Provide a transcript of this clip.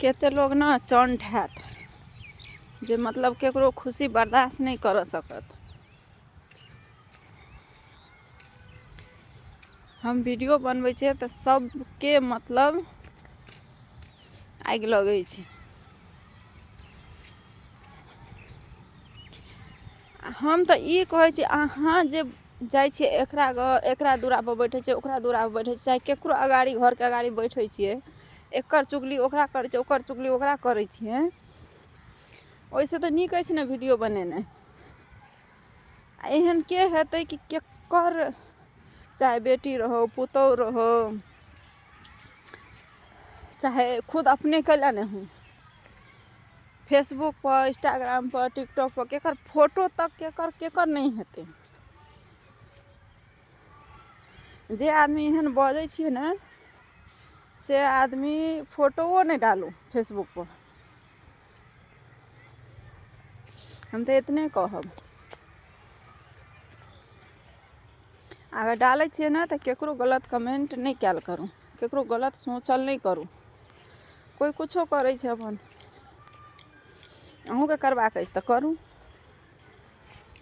केते लोग ना चंड हैत जे मतलब केकरो खुशी बर्दाश्त नहीं कर सकत। हम वीडियो बनबै छियै तऽ सबके मतलब आगि लगै छै। हम तऽ ई कहै छी अहाँ जे जाइ छियै एकरा दूरा पर बैठे छियै ओकरा दूरा पर बैठे चाहे केकरो अगाड़ी घर के अगाड़ी बैठे छियै एकर चुगली ओकरा करै छै ओकर चुगली ओकरा करै छियै ओइसे तऽ नीक अछि ने वीडियो बनेनाइ। एहन के हेतै कि केकर चाहे बेटी रहो पुतौह रहो चाहे खुद अपने कैला नहीं हो फेसबुक पर इंस्टाग्राम पर टिकटॉक पर केकर फोटो तक केकर नहीं हेतै। जे आदमी एहन बजै छियै ने से आदमी फोटोओ नहीं डालू फेसबुक पर। हम तऽ इतने कहब। अगर डालै छियै ना तऽ केकरो गलत कमेंट नहीं कैल करू केकरो गलत सोचल नहीं करू। कोई कुछो करै छै अपन अहूँके करबाक अछि तऽ करू।